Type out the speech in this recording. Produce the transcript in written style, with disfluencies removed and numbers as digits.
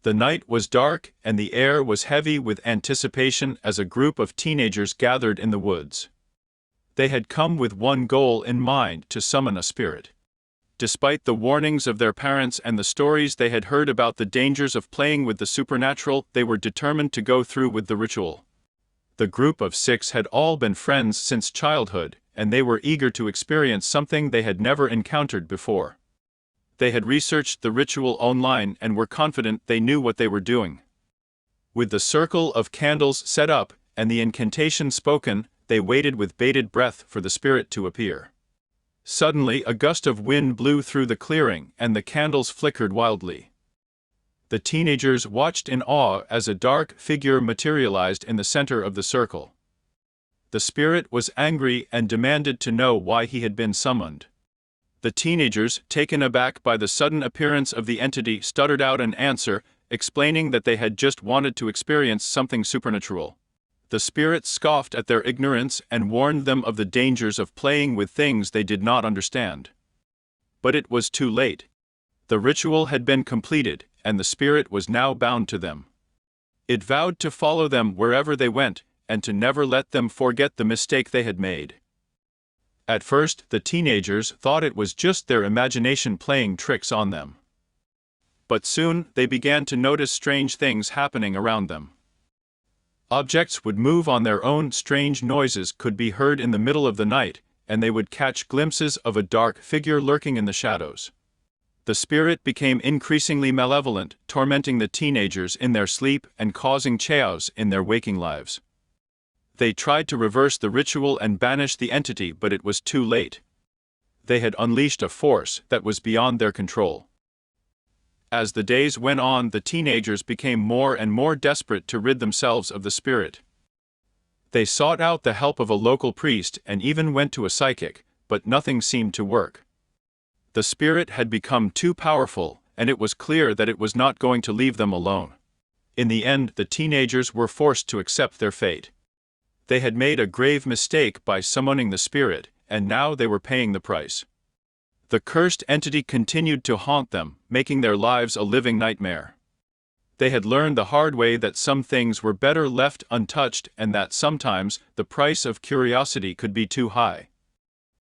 The night was dark and the air was heavy with anticipation as a group of teenagers gathered in the woods. They had come with one goal in mind: to summon a spirit. Despite the warnings of their parents and the stories they had heard about the dangers of playing with the supernatural, they were determined to go through with the ritual. The group of 6 had all been friends since childhood, and they were eager to experience something they had never encountered before. They had researched the ritual online and were confident they knew what they were doing. With the circle of candles set up and the incantation spoken, they waited with bated breath for the spirit to appear. Suddenly, a gust of wind blew through the clearing and the candles flickered wildly. The teenagers watched in awe as a dark figure materialized in the center of the circle. The spirit was angry and demanded to know why he had been summoned. The teenagers, taken aback by the sudden appearance of the entity, stuttered out an answer, explaining that they had just wanted to experience something supernatural. The spirit scoffed at their ignorance and warned them of the dangers of playing with things they did not understand. But it was too late. The ritual had been completed, and the spirit was now bound to them. It vowed to follow them wherever they went, and to never let them forget the mistake they had made. At first, the teenagers thought it was just their imagination playing tricks on them. But soon, they began to notice strange things happening around them. Objects would move on their own, strange noises could be heard in the middle of the night, and they would catch glimpses of a dark figure lurking in the shadows. The spirit became increasingly malevolent, tormenting the teenagers in their sleep and causing chaos in their waking lives. They tried to reverse the ritual and banish the entity, but it was too late. They had unleashed a force that was beyond their control. As the days went on, the teenagers became more and more desperate to rid themselves of the spirit. They sought out the help of a local priest and even went to a psychic, but nothing seemed to work. The spirit had become too powerful, and it was clear that it was not going to leave them alone. In the end, the teenagers were forced to accept their fate. They had made a grave mistake by summoning the spirit, and now they were paying the price. The cursed entity continued to haunt them, making their lives a living nightmare. They had learned the hard way that some things were better left untouched and that sometimes the price of curiosity could be too high.